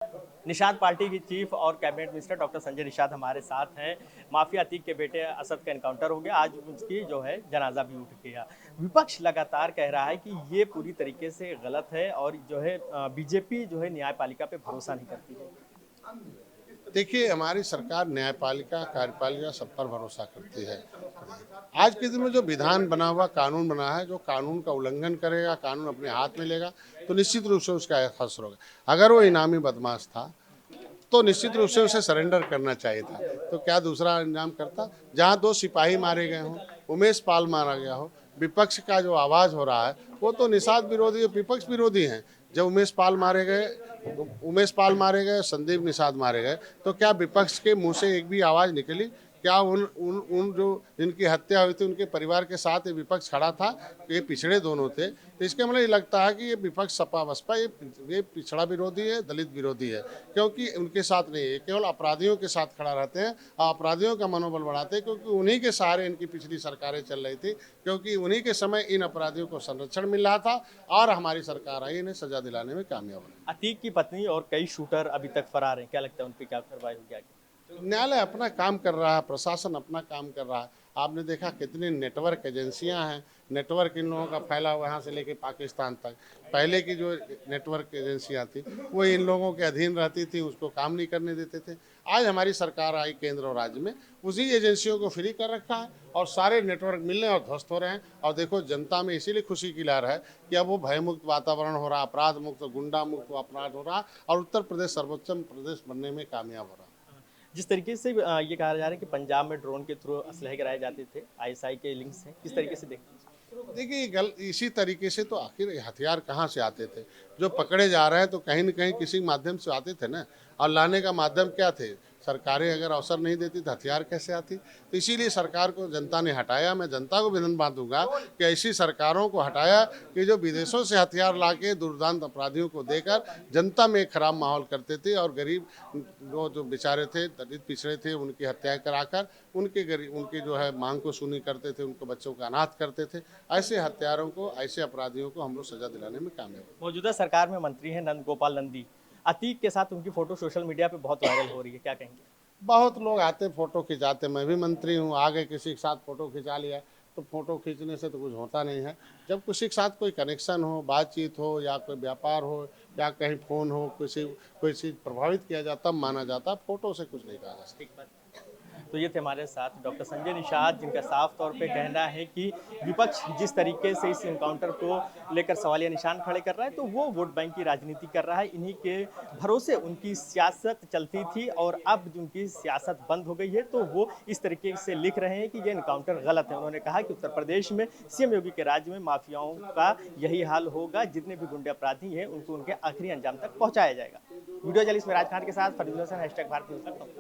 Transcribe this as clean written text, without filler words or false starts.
Nishad party की chief और cabinet minister doctor Sanjay Nishad हमारे साथ हैं। माफिया अतीक के बेटे असद का एनकाउंटर हो गया, आज उसकी जो है जनाजा भी उठ गया। विपक्ष लगातार कह रहा है कि ये पूरी तरीके से गलत है और जो है बीजेपी जो है न्यायपालिका पे भरोसा नहीं करती है। देखिए, हमारी सरकार न्यायपालिका, कार्यपालिका सब पर भरोसा करती है। आज के दिन में जो विधान बना हुआ, कानून बना है, जो कानून का उल्लंघन करेगा, कानून अपने हाथ में लेगा, तो निश्चित रूप से उसका असर होगा। अगर वो इनामी बदमाश था, तो निश्चित रूप से उसे सरेंडर करना चाहिए था। तो क्या दूसरा अंजाम करता? जहाँ 2 सिपाही मारे गए हों, उमेश पाल मारा गया हो, विपक्ष का जो आवाज़ हो रहा है, वो तो निषाद विरोधी, विपक्ष विरोधी हैं। जब उमेश पाल मारे गए, संदीप निषाद मारे गए, तो क्या विपक्ष के मुँह से एक भी आवाज़ निकली? क्या उन उन उन जो जिनकी हत्या हुई थी, उनके परिवार के साथ ये विपक्ष खड़ा था? ये पिछड़े दोनों थे। तो इसका मतलब ये लगता है कि ये विपक्ष सपा बसपा ये पिछड़ा विरोधी है, दलित विरोधी है, क्योंकि उनके साथ नहीं है, केवल अपराधियों के साथ खड़ा रहते हैं और अपराधियों का मनोबल बढ़ाते हैं, क्योंकि उन्हीं के सहारे इनकी पिछली सरकारें चल रही थी, क्योंकि उन्हीं के समय इन अपराधियों को संरक्षण मिल रहा था और हमारी सरकार आई इन्हें सजा दिलाने में कामयाब रही। अतीक की पत्नी और कई शूटर अभी तक फरार हैं, क्या लगता है उन पर क्या कार्रवाई होगी आगे? न्यायालय अपना काम कर रहा है, प्रशासन अपना काम कर रहा है। आपने देखा कितनी नेटवर्क एजेंसियां हैं, नेटवर्क इन लोगों का फैला हुआ यहाँ से लेके पाकिस्तान तक। पहले की जो नेटवर्क एजेंसियां थी, वो इन लोगों के अधीन रहती थी, उसको काम नहीं करने देते थे। आज हमारी सरकार आई केंद्र और राज्य में, उसी एजेंसियों को फ्री कर रखा है और सारे नेटवर्क मिलने और ध्वस्त हो रहे हैं। और देखो, जनता में इसीलिए खुशी की लहर है कि अब वो भयमुक्त वातावरण हो रहा, अपराध मुक्त, गुंडा मुक्त अपराध हो रहा और उत्तर प्रदेश सर्वोच्च प्रदेश बनने में कामयाब हो रहा। जिस तरीके से ये कहा जा रहा है कि पंजाब में ड्रोन के थ्रू असलहे गिराए जाते थे, आईएसआई के लिंक्स हैं, किस तरीके से देखते हैं? देखिए, इसी तरीके से तो आखिर ये हथियार कहाँ से आते थे? जो पकड़े जा रहे हैं तो कहीं न कहीं किसी माध्यम से आते थे ना। और लाने का माध्यम क्या थे? सरकारें अगर अवसर नहीं देती तो हथियार कैसे आती? तो इसीलिए सरकार को जनता ने हटाया। मैं जनता को भी धन्यवाद दूंगा कि ऐसी सरकारों को हटाया कि जो विदेशों से हथियार ला के दुर्दांत अपराधियों को देकर जनता में एक खराब माहौल करते थे और गरीब जो बेचारे थे, दलित पिछड़े थे, उनकी हत्याएं कराकर उनकी जो है मांग को सुनी करते थे, उनको बच्चों को अनाथ करते थे। ऐसे हत्यारों को, ऐसे अपराधियों को हम लोग सजा दिलाने में कामयाब हैं। मौजूदा सरकार में मंत्री हैं नंद गोपाल नंदी। अतीक के साथ उनकी फोटो सोशल मीडिया पे बहुत वायरल हो रही है, क्या कहेंगे? बहुत लोग आते फोटो खिंचाते, मैं भी मंत्री हूँ, आगे किसी के साथ फोटो खिंचा लिया, तो फोटो खींचने से तो कुछ होता नहीं है। जब किसी के साथ कोई कनेक्शन हो, बातचीत हो या कोई व्यापार हो या कहीं फ़ोन हो, कोई चीज़ प्रभावित किया जाता, तब माना जाता, फोटो से कुछ नहीं कहा जा सकता। ठीक बात। तो ये थे हमारे साथ डॉक्टर संजय निषाद, जिनका साफ तौर पे कहना है कि विपक्ष जिस तरीके से इस एनकाउंटर को लेकर सवालिया निशान खड़े कर रहा है, तो वो वोट बैंक की राजनीति कर रहा है। इन्हीं के भरोसे उनकी सियासत चलती थी और अब उनकी सियासत बंद हो गई है, तो वो इस तरीके से लिख रहे हैं कि ये एनकाउंटर गलत है। उन्होंने कहा कि उत्तर प्रदेश में सीएम योगी के राज्य में माफियाओं का यही हाल होगा, जितने भी गुंडे अपराधी हैं उनको उनके आखिरी अंजाम तक पहुंचाया जाएगा। वीडियो जर्नलिस्ट में राज खान के साथ फरीदुल हसन, #भारत न्यूज़ लखनऊ।